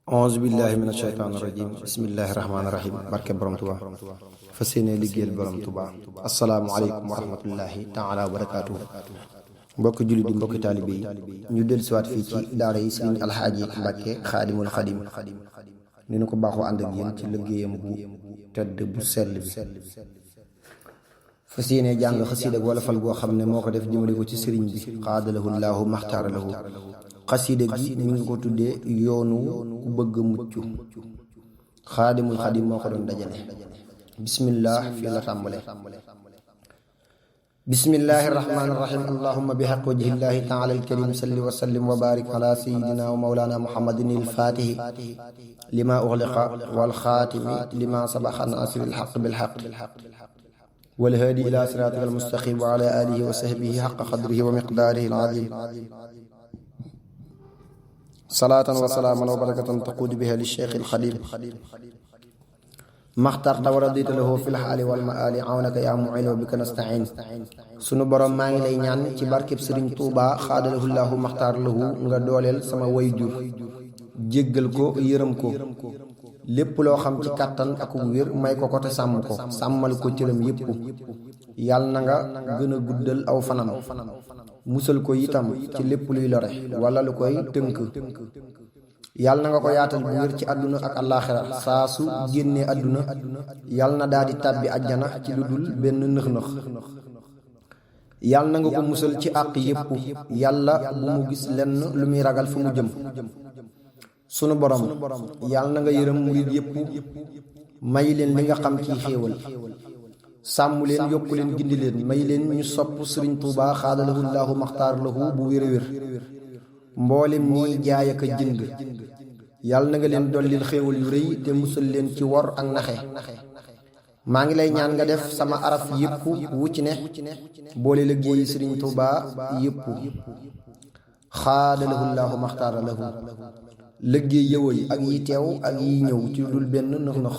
auzu billahi mina shaytaani rajim bismillahi rahmaani rahim barke borom Tuubaa fas yéene liggéeyal borom Tuubaa asalaamualeykum wa rahmatullahi taala wa barakaatuhu mbokki jullit yi mbokki taalibe yi ñu dellusiwaat fii ci daara yi Sëriñ Alxaaji Mbàkke xaadimul xadim ni nu ko baaxoo ànd ak yéen ci liggéeyam bu tedd bu sell bi fas yéene jàng xasiida ak wolofal goo xam ne moo ko def jëmale ko ci sëriñ bi xaadalahu llaahu maxtaara lahu xasiida gi mi ngi ko tuddee yoonu ku bëgg mucc xaadimul xadim moo ko doon dajale bismillah fii la tàmbale bismillahi rahmaani rahim allahumma bi xaq wajhillahi taala alkarim salli wa sallim wa barik ala sayidina wa mawlana muhammadin ilfaatihi lima uxliqa walxaatimi lima sabaxa naasiri alxaq bilxaq walhaadi ila siraatika almustaqim wa ala alihi wa sahbihi xaqa qadrihi wa miqdaarihi alazim salaatan wa salaaman wa barakatan taquudu biha li cheikh alxadim maxtarta wa radita lahu fi lxaali walmaali awnaka yaa muin wa bika nastain sunu borom maa ngi lay ñaan ci barkeb sëriñ Tuubaa xaadalahu llaahu maxtaar lahu nga dooleel sama way jur jéggal ko yërëm ko lépp loo xam ci kàttan ak wér may ko ko te sàmm ko sàmmal ko cëram yépp yàlla na nga gën a guddal aw fanam musal ko itam ci lépp luy lore wala lu koy tënk yàlla na nga ko yaatal bu wér ci àdduna ak àllaaxira saa su génnee àdduna yàlla na daal di tàbbi àjjana ci lu dul benn nëx-nëx yàlla na nga ko musal ci àq yépp yàlla bu mu gis lenn lu muy ragal fu mu jëm sunu borom yàlla na nga yërëm murid yépp may leen li nga xam ci xéewal sàmm leen yokku leen gindi leen may leen ñu sopp sëriñ Tuubaa xaadalahu llaahu maxtaar lahu bu wér a wér mboolem ñiy jaay ak a jënd yàlla na nga leen dollil xéewal yu rëy te musal leen ci wor ak naxe maa ngi lay ñaan nga def sama araf yépp wu ci ne boole liggéeyi sëriñ Tuubaa yépp xaadalahu llaahu maxtaar lahu liggéey yëwal ak yi teew ak yi ñëw ci dul benn nëx-nëx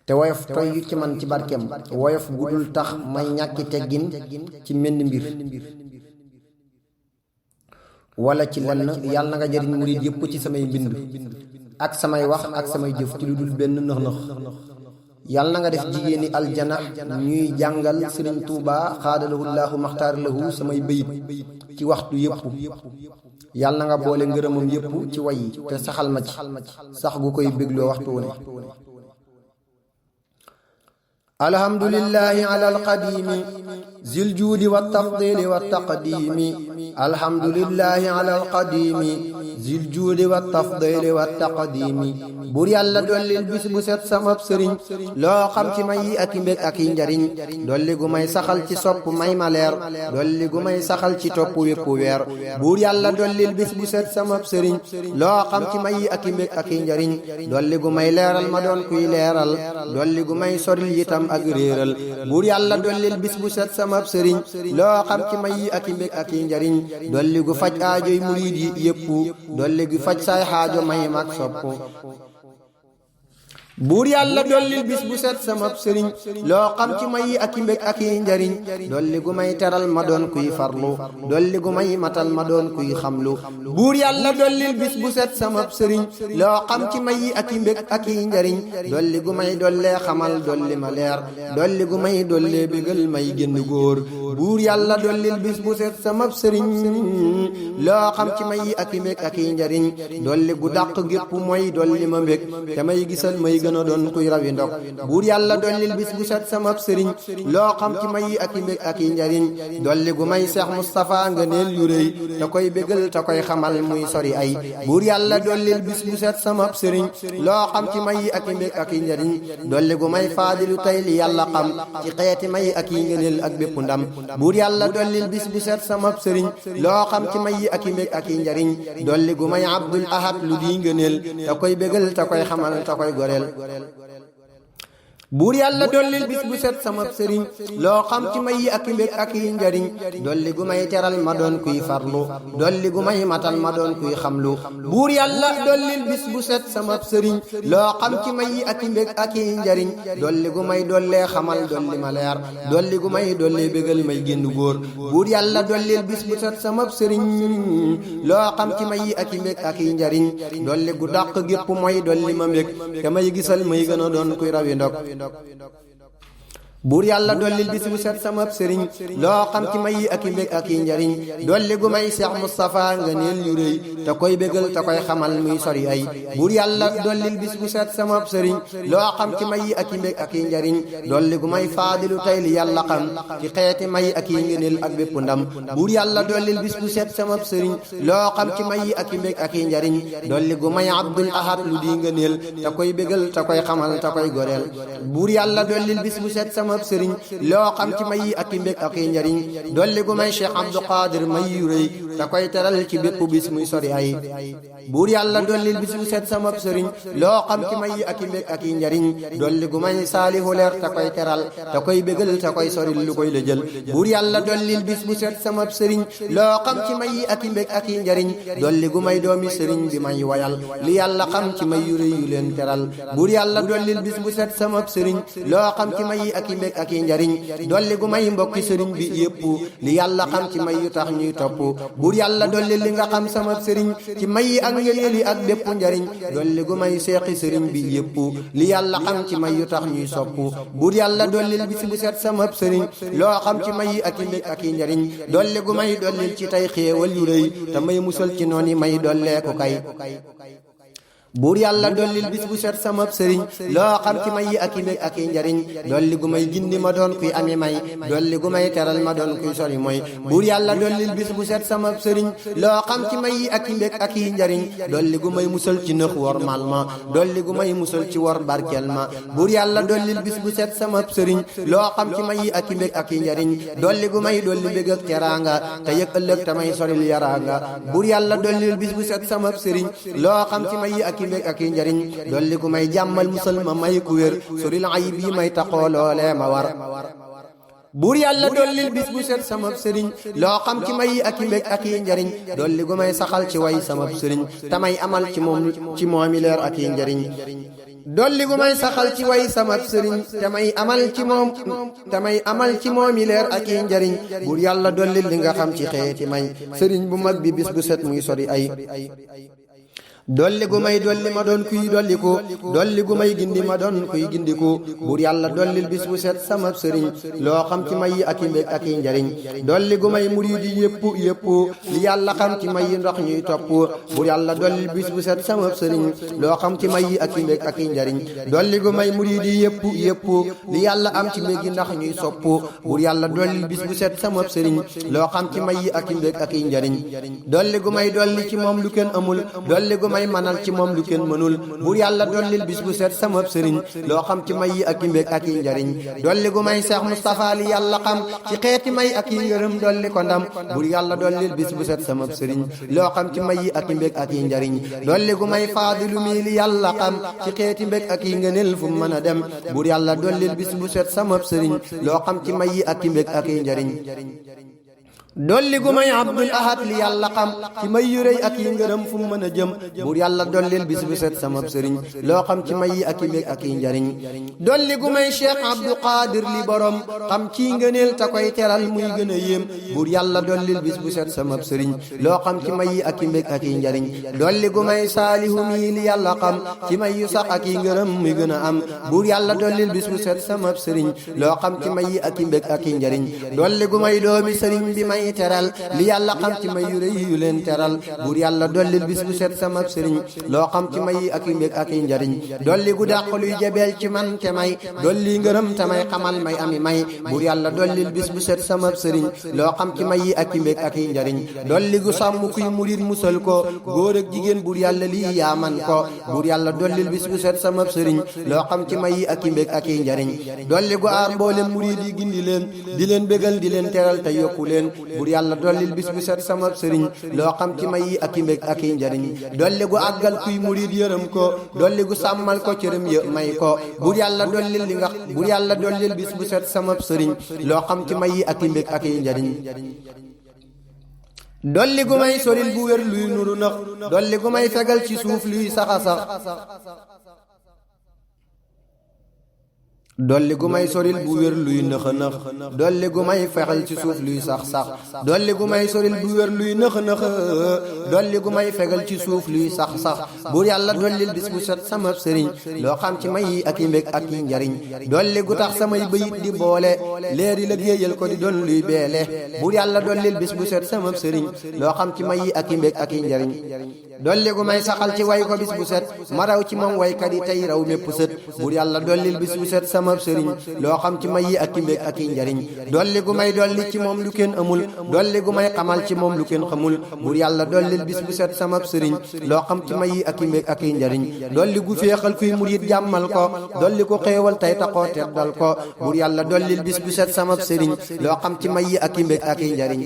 te woyof toy yu ci man ci barkeem woyof gu dul tax may ñàkki teggin ci menn mbir wala ci lenn yàlla na nga jëriñ murid yépp ci samay mbind ak samay wax ak samay jëf ci lu dul benn nëx-nëx yàlla na nga def jigéeni aljana ñuy jàngal sëriñ Tuubaa xaadalahu llaahu maxtaar lahu samay bayit ci waxtu yépp yàlla na nga boole ngërëmam yépp ci way yi te saxal ma ci sax gu koy bégloo waxtu wu ne alhamdulillahi ala alqadimi zil juudi wa tafdili wa taqdimi alhamdulillahi ala alqadimi zil juudi wa tafdili wa taqdimi buur yàlla dollil bis bu set samab sëriñ loo xam ci may yi ak i mbég ak i njariñ dolli gu may saxal ci sopp may ma leer dolli gu may saxal ci topp wépp weer buur yàlla dollil bis bu set samab sëriñ loo xam ci may yi ak i mbég ak i njariñ dolli gu may leeral ma doon kuy leeral dolli gu may soril yitam ak réeral buur yàlla dollil bis bu set samab sëriñ loo xam ci may yi ak i mbég ak i njariñ dolli gu faj aajoy murid yi yépp dolli gu faj saay xaajo may mag sopp buur yàlla dollil bis bu set samab sëriñ loo xam ci may yi ak i mbég ak i njariñ dolli gu may teral ma doon kuy farlu dolli gu may matal ma doon kuy xamlu buur yàlla dollil bis bu set samab sëriñ loo xam ci may yi ak i mbég ak i njariñ dolli gu may dollee xamal dolli ma leer dolli gu may dollee bégal may génn góor buur yàlla dollil bis bu set samab sëriñ loo xam ci may yi ak i mbég ak i njariñ dolli gu dàq gépp mooy dolli ma mbég te may gisal may gën a doon kuy rawi ndog buur yàlla dollil bis bu set samab sëriñ loo xam ci may yi ak i mbég ak i njariñ dolli gu may Seex Mustapha nga neel yu rëy te koy bégal te koy xamal muy sori ay buur yàlla dollil bis bu set samab sëriñ loo xam ci may yi ak i mbég ak i njariñ dolli gu may faadilu tey li yàlla xam ci xeeti may ak i ngëneel ak bépp ndam buur yàlla dollil bis bu set samab sëriñ loo xam ci may yi ak i mbég ak i njariñ dolli gu may Abdul Ahad lu di ngëneel te koy bégal te koy xamal te koy goreel buur yàlla dollil bis bu set sama sëriñ loo xam ci may yi ak i mbég ak i njariñ dolli gu may teral ma doon kuy farlu dolli gu may matal ma doon kuy xamlu buur yàlla dollil bis bu set sama sëriñ loo xam ci may yi ak i mbég ak i njariñ dolli gu may dollee xamal dolli ma leer dolli gu may dollee bégal may génn góor buur yàlla dollil bis bu set sama sëriñ loo xam ci may yi ak i mbég ak i njariñ dolli gu dàq gépp mooy dolli ma mbég ka may gisal may gën a doon kuy rawi ndok buur yàlla dollil bis bu set sama sëriñ loo xam ci may yi ak i mbég ak i njariñ dolli gu may Cheikh Moustapha nga neel yu rëy te koy bégal te koy xamal muy sori ay buur yàlla dollil bis bu set sama sëriñ loo xam ci may yi ak i mbég ak i njariñ dolli gu may faadilu tey li yàlla xam ci xeeti may ak i ngëneel ak bépp ndam buur yàlla dollil bis bu set sama sëriñ loo xam ci may yi ak i mbég ak i njariñ dolli gu may Abdul Ahad lu di ngëneel te koy bégal te koy xamal te koy goreel buur yàlla dollil bis bu set sama sëriñ loo xam ci may yi ak i mbég ak i njariñ dolli gu may Cheikh Abdou Qadir may yu rëy te koy teral ci bépp bis muy sori ay buur yàlla dollil bis bu set sama sëriñ loo xam ci may yi ak i mbég ak i njariñ dolli gu may Saalihu leer te koy teral te koy bégal te koy sori lu koy la jël buur yàlla dollil bis bu set sama sëriñ loo xam ci may yi ak i mbég ak i njariñ dolli gu may doomi sëriñ bi may wayal li yàlla xam ci may yu rëy yu leen teral buur yàlla dollil bis bu set sama sëriñ loo xam ci may yi ak i mbég ak i njariñ dolli gu may mbokki sëriñ bi yépp li yàlla xam ci may yu tax ñuy topp buur yàlla dolli li nga xam sama sëriñ ci may yi ak ngëneel yi ak bépp njariñ dolli gu may seexi sëriñ bi yépp li yàlla xam ci may yu tax ñuy sopp buur yàlla dollil bis bu set sama sëriñ loo xam ci may yi ak i mbég ak i njariñ dolli gu may dollil ci tey xéewal yu rëy te may musal ci noon yi may dolleeku kay buur yàlla dollil bis bu set sama sëriñ loo xam ci may yi ak i mbég ak i njariñ dolli gu may gindi ma doon kuy ami may dolli gu may teral ma doon kuy sori mooy buur yàlla dollil bis bu set sama sëriñ loo xam ci may yi ak i mbég ak i njariñ dolli gu may musal ci nëx wor mal ma dolli gu may musal ci wor barkeel ma buur yàlla dollil bis bu set sama sëriñ loo xam ci may yi ak i mbég ak i njariñ dolli gu may dolli mbég ak teraanga te yëg ëllëg te may soril yaraanga buur yàlla dollil bis bu set sama sëriñ loo xam ci may yi ak i mbég ak i njariñ dolli gu may jàmmal musal ma may ku wér soril ayib yi may taxoo loolee ma war buur yàlla dollil bis bu set sama sëriñ loo xam ci may yi ak i mbég ak i njariñ dolli gu may saxal ci way sama sëriñ te may amal ci moomi leer ak i njariñ dolli gu may saxal ci way sama sëriñ te may amal ci moomi leer ak i njariñ buur yàlla dollil li nga xam ci xeeti may sëriñ bu mag bi bis bu set muy sori ay dolli gu may dolli ma doon kuy dolliku dolli gu may gindi ma doon kuy gindiku buur yàlla dollil bis bu set sama sëriñ loo xam ci may yi ak i mbég ak i njariñ dolli gu may muridi yépp li yàlla xam ci may yi ndox ñuy topp buur yàlla dollil bis bu set sama sëriñ loo xam ci may yi ak i mbég ak i njariñ dolli gu may muridi yépp li yàlla am ci mbég yi ndax ñuy sopp buur yàlla dollil bis bu set sama sëriñ loo xam ci may yi ak i mbég ak i njariñ dolli gu may dolli ci moom lu kenn amul dolli gu may manal ci moom lu kenn mënul buur yàlla dollil bis bu set sama sëriñ loo xam ci may yi ak i mbég ak i njariñ dolli gu may Cheikh Moustapha li yàlla xam ci xeeti may ak i ngërëm dolli ko ndam buur yàlla dollil bis bu set sama sëriñ loo xam ci may yi ak i mbég ak i njariñ dolli gu may faadilu mi li yàlla xam ci xeeti mbég ak i ngëneel fu mën a dem buur yàlla dollil bis bu set sama sëriñ loo xam ci may yi ak i mbég ak i njariñ dolli gu may Abdul Ahad li yàlla xam ci may yu rëy ak yi ngërëm fu mu mën a jëm buur yàlla dollil bis bu set sama sëriñ loo xam ci may yi ak i mbég ak i njariñ dolli gu may Cheikh Abdou Qadir li borom xam ci ngëneel te koy teral muy gën a yéem buur yàlla dollil bis bu set sama sëriñ loo xam ci may yi ak i mbég ak i njariñ dolli gu may Saalihu mi li yàlla xam ci may yu sax ak i ngërëm muy gën a am buur yàlla dollil bis bu set sama sëriñ loo xam ci may yi ak i mbég ak i njariñ dolli gu may doomi sëriñ bi may teral li yàlla xam ci may yu rëy yu leen teral buur yàlla dollil bis bu set sama sëriñ loo xam ci may yi ak i mbég ak i njariñ dolli gu dàq luy jabeel ci man te may dolli ngërëm te may xamal may ami may buur yàlla dollil bis bu set sama sëriñ loo xam ci may yi ak i mbég ak i njariñ dolli gu sàmm kuy murit musal ko góor ak jigéen buur yàlla lii yaa man ko buur yàlla dollil bis bu set sama sëriñ loo xam ci may yi ak i mbég ak i njariñ dolli gu aar mboolem murit yi gindi leen di leen bégal di leen teral te yokku leen bur yàlla dollil bis bu set sama sëriñ loo xam ci may yi ak i mbég ak i njariñ dolli gu àggal kuy murid yërëm ko dolli gu sàmmal ko cërëm ya may ko bur yàlla dollil li nga bur yàlla dollil bis bu set sama sëriñ loo xam ci may yi ak i mbég ak i njariñ dolli gu may soril bu wér luy nuru nax dolli gu may fegal ci suuf luy saxa sax dolli gu may soril bu wér luy nëxa nëx dolli gu may fexal ci suuf luy sax sax dolli gu may soril bu wér luy nëxa nëx dolli gu may fegal ci suuf luy sax sax buur yàlla dollil bis bu set sama sëriñ loo xam ci may yi ak i mbég ak i njariñ dolli gu tax samay bëyit di boole leeri la géeyal ko di doon luy beele buur yàlla dollil bis bu set sama sëriñ loo xam ci may yi ak i mbég ak i njariñ dolli gu may saxal ci way ko bis bu set ma raw ci moom waykat yi tey raw mépp sët buur yàlla dollil bis bu set sama sëriñ loo xam ci may yi ak i mbég ak i njariñ dolli gu may dolli ci moom lu kenn amul dolli gu may xamal ci moom lu kenn xamul buur yàlla dollil bis bu set sama sëriñ loo xam ci may yi ak i mbég ak i njariñ dolli gu féexal kuy murid jàmmal ko dolli ko xéewal tey taxoo teddal ko buur yàlla dollil bis bu set sama sëriñ loo xam ci may yi ak i mbég ak i njariñ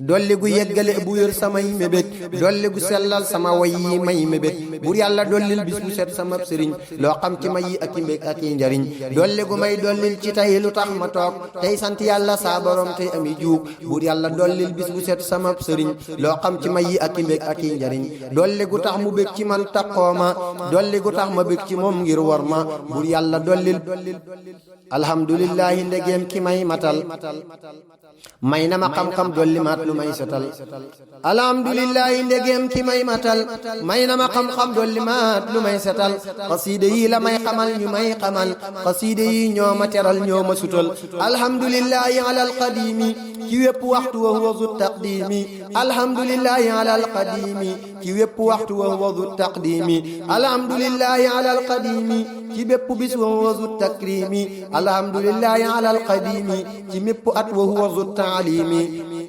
dolli gu yeggale bu wér samay mébét dolli gu sellal sama way yi may mébét buur yàlla dollil bis bu set sama sëriñ loo xam ci may yi ak i mbég ak i njariñ dolli gu may dollil ci tey lu tax ma toog tey sant yàlla saa borom tey ami juug buur yàlla dollil bis bu set sama sëriñ loo xam ci may yi ak i mbég ak i njariñ dolli gu tax mu bég ci man taxoo ma dolli gu tax ma bég ci moom ngir war ma buur yàlla dollil alhamdulillahi ndegeem ki may matal may na ma xam-xam dolli maat lu may setal alhamdulillahi ndegeem ki may matal may na ma xam-xam dolli maat lu may setal xasiide yi la may xamal ñu may xamal xasiide yi ñoo ma teral ñoo ma sutal alhamdulillahi ala alqadimi ci wépp waxtu wa huwa zu taqdimi alhamdulillahi ala alqadimi ci wépp waxtu wa huwa zu taqdimi alhamdulillahi ala alqadimi ci bépp bis wa huwa zu takrimi alhamdulillahi ala alqadimi ci mépp at wa huwa zu taalimi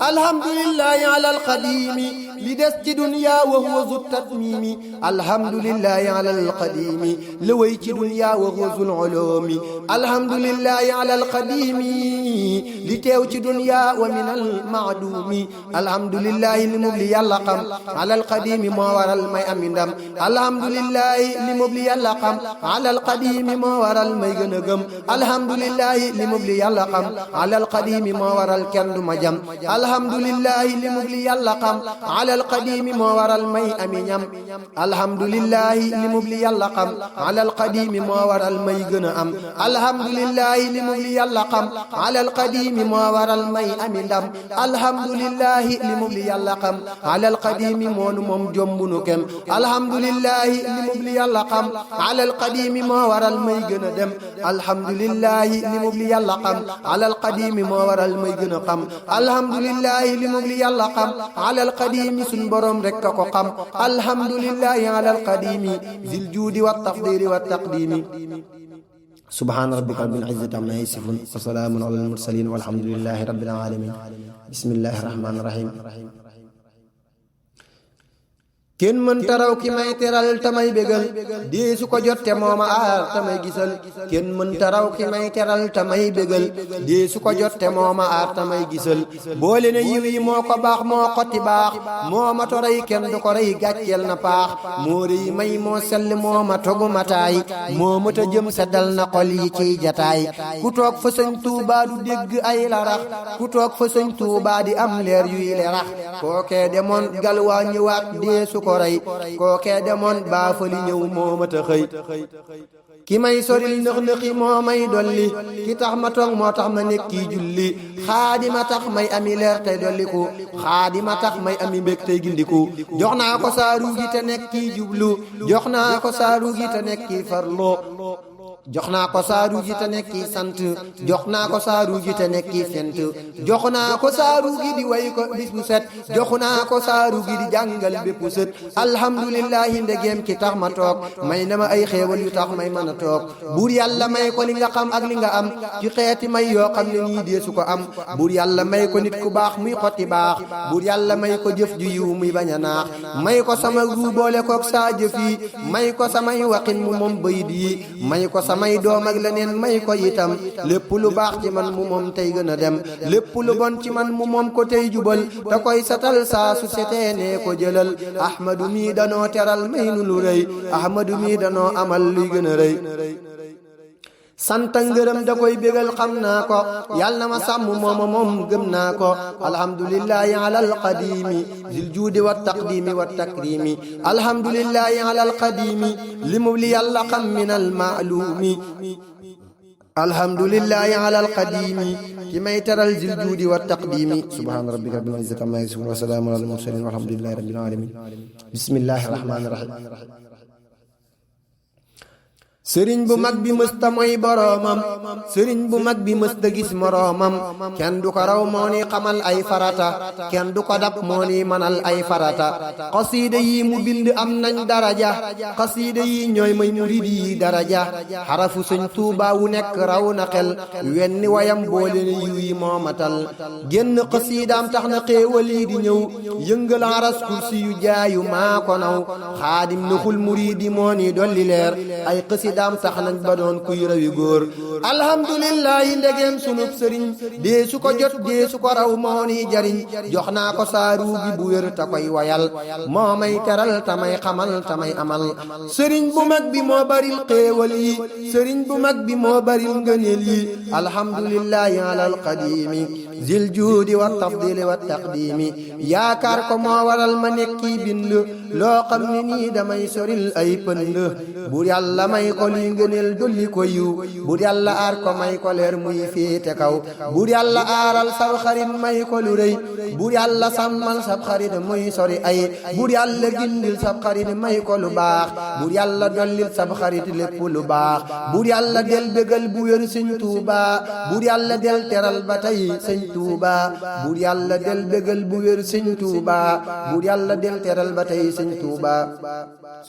alhamdulillahi ala alqadimi li des ci dunya wa huwa zu tatmimi alhamdulillahi ala alqadimi li wéy ci dunya wa huwa zul ulumi alhamdulillahi ala alqadimi li teew ci dunya wa min almaadumi alhamdulillahi li mub li yàlla xam ala alqadimi moo waral may am ndam alhamdulillahi li mub li yàlla xam ala alqadimi moo waral may gën a gëm alhamdulillahi li mub li yàlla xam ala alqadimi moo waral kenn du ma jam alhamdulillahi li mub li yàlla xam ala alqadimi moo waral may ami ñam alhamdulillahi li mub li yàlla xam ala alqadimi moo waral may gën a am alhamdulillahi li mub li yàlla xam ala alqadimi moo waral may ami ndam alhamdulillahi li mub li yàlla xam ala alqadimi moonu moom jombunu kem alhamdulillahi li mub li yàlla xam ala alqadimi moo waral may gën a dem alhamdulillahi li mub li yàlla xam ala alqadimi moo waral may gën a xam alhamdulillahi li mub li yàlla xam ala alqadimi sun borom rek ka ko xam alhamdulillahi ala alqadimi zil juudi wa tafdili wa taqdimi subhaana rabbika rabbil izzati amma yasifun wa salaamun alal mursalin walhamdulillahi rabbil alamin bismillahi rahmaani rahim kenn mën taraw ki may teral tamay bégal dee su ko jotte mooma aar tamay gisal kenn mën taraw ki may teral tamay bégal dee su ko jotte mooma aar tamay gisal boole ne yiw yi moo ko baax moo xotti baax moo ma torey kenn du ko rey gàcceel na paax moo rëy may moo sell moo ma togu mataay moo mata jëm seddal na xol yi ciy jataay ku toog fa sëñ Tuubaa du dégg ay larax ku toog fa sëñ Tuubaa di am leer yuy lerax kookee demoon galwaa ñëwaat dee su ko rey kookee demoon baafali ñëw moo mata xëy ki may soril nëx-nëxi moo may dolli ki tax ma toog moo tax ma nekk kii julli xaadima tax may ami leer tey dolliku xaadima tax may ami mbég tey gindiku jox naa ko saaru gi te nekk kii jublu jox naa ko saaru gi te nekk kii farlu jox naa ko saaru gi te nekk kii sant jox naa ko saaru gi te nekk kii fent jox naa ko saaru gi di way ko bis bu set jox naa ko saaru gi di jàngal bépp set alhamdulillahi ndegeem ki tax ma toog may na ma ay xéewal yu tax may mën a toog buur yàlla may ko li nga xam ak li nga am ci xeeti may yoo xam ne nii dee su ko am buur yàlla may ko nit ku baax muy xotti baax buur yàlla may ko jëf ju yiw muy bañ a naax may ko sama ruu boole koog saa jëf yi may ko samay waqin mu moom bayit yi may ko samay doom ak leneen may ko itam lépp lu baax ci man mu moom tey gën a dem lépp lu bon ci man mu moom ko tey jubal te koy satal saa su setee nee ko jëlal ahmadu mi danoo teral may nu lu rëy ahmadu mi danoo amal luy gën a rëy sant ngërëm da koy bégal xam naa ko yàlla na ma sàmm mooma moom gëm naa ko alhamdulillahi ala alqadimi zil juudi wa taqdimi wa takrimi alhamdulillahi ala alqadimi li mu li yàlla xam min almaalumi alhamdulillahi ala alqadimi ki may teral zil juudi wa taqdimi subhana rabbika rabbil izzati amma yasifun wa salaamun ala almursalin walhamdulillahi rabbil alamin bismillahi rahmani rahim sëriñ bu mag bi mësta mooy boroomam sëriñ bu mag bi mësta gis moroomam kenn du ko raw moo ni xamal ay farata kenn du ko dab moo ni manal ay farata xasiida yi mu bind am nañ daraja xasiida yi ñooy may murid yi daraja xarafu sëñ Tuubaa wu nekk raw na xel wenn wayam boole ne yiw yi moomatal génn xasiidaam tax na xéewal yi di ñëw yëngal aras kursi yu jaayu maa ko naw xaadim naxul murid yi moo ni dolli leer ay daam tax nañ ba doon kuy rawi góor alhamdulillahi ndegeem sunub sëriñ dee su ko jot dee su ko raw moo ni jariñ jox naa ko saaru gi bu wér ta koy wayal moo may teral tamay xamal tamay amal sëriñ bu mag bi moo baril xéewal yi sëriñ bu mag bi moo baril ngëneel yi alhamdulillahi ala alqadimi zil juudi wa tafdili wa taqdimi yaakaar ko moo waral ma nekki bind loo xam ne nii damay soril ay pënd buur yàlla may ko luy ngëneel dolli ko yiw buur yàlla aar ko may ko leer muy féete kaw buur yàlla aaral sab xarit may ko lu rëy buur yàlla sàmmal sab xarit muy sori ay buur yàlla gindil sab xarit may ko lu baax buur yàlla dollil sab xarit lépp lu baax buur yàlla del bégal bu wér sëñ Tuuba buur yàlla del teral ba tey sëñ Tuuba buur yàlla del bégal bu wér sëñ Tuuba buur yàlla del teral ba tey sëñ Tuuba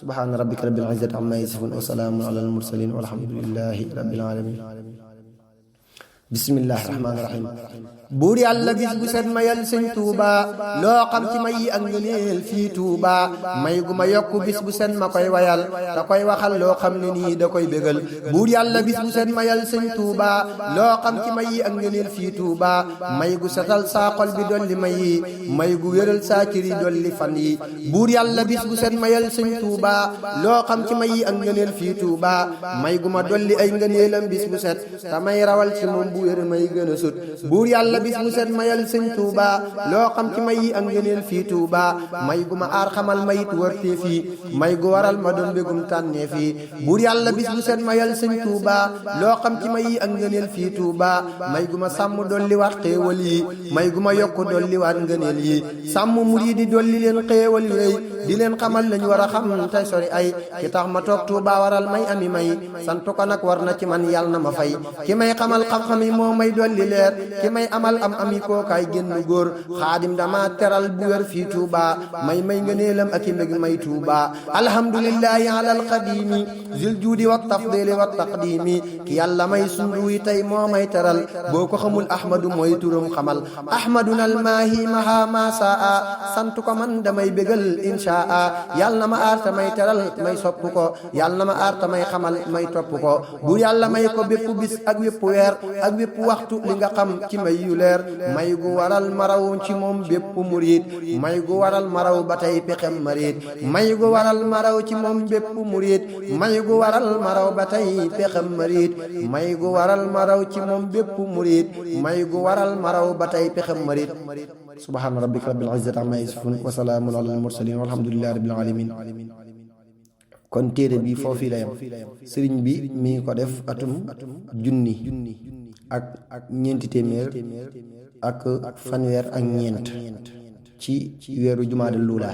subhaana rabbika rabbil izzati amma yasifun wa salaamun ala al-mursalin walhamdulillahi rabbil alamin bismillahi rahmaani rahim buur yàlla bis bu set mayal sëñ Tuuba loo xam ci may yi ak ngëneel fii Tuuba may gu ma yokku bis bu set ma koy wayal da koy waxal loo xam ne nii da koy bégal buur yàlla bis bu set mayal sëñ Tuuba loo xam ci may yi ak ngëneel fii Tuuba may gu setal saa xol bi dolli may yi may gu wéral saa cër yi dolli fan yi buur yàlla bis bu set mayal sëñ Tuuba loo xam ci may yi ak ngëneel fii Tuuba may gu ma dolli ay ngëneelam bis bu set tamay rawal ci moom bu wér may gën a sut buur yàlla bis bu set mayal sëñ Tuuba loo xam ci may yi ak ngëneel fii Tuuba may gu ma aar xamal mayit wërtee fii may gu waral ma doon bégum tànnee fii buur yàlla bis bu set mayal sëñ Tuuba loo xam ci may yi ak ngëneel fii Tuuba may gu ma sàmm dolli waat xéewal yi may gu ma yokk dolli waat ngëneel yi sàmm murid yi dolli leen xéewal yu rëy di leen xamal lañ war a xam tey sori ay ki tax ma toog Tuuba waral may ami may sant ko nag war na ci man yàlla na ma fay ki may xamal xam-xam yi moo may dolli leer ki may amal am ami kookaay génn góor xaadim dama teral bu wér fii Tuuba may ngëneelam ak i mbég may Tuuba alhamdulillahi ala alqadimi zil juudi wa tafdili wa taqdimi ki yàlla may sunduy tey moo may teral boo ko xamul ahmadu mooy turam xamal ahmaduna almaahi maha ma saa sant ko man damay bégal inshaa yàlla na ma aar ta may teral may sopp ko yàlla na ma aar ta may xamal may topp ko bu yàlla may ko bépp bis ak bépp weer ak bépp waxtu li nga xam ci may yu leer may gu waral maraw ci moom bépp murid may gu waral maraw ba tey pexem marid may gu waral maraw ci moom bépp murid may gu waral maraw ba tey pexem marid may gu waral maraw ci moom bépp murid may gu waral maraw ba tey pexem marid subhaana rabbika rabbil izzati amma yasifun wa salaamun ala al mursalin walhamdulillahi rabbil alamin kon téere bi foofu la yam sëriñ bi mi ngi ko def atum junni ak ñeenti téeméer ak fanweer ak ñeent ci weeru jumaada luula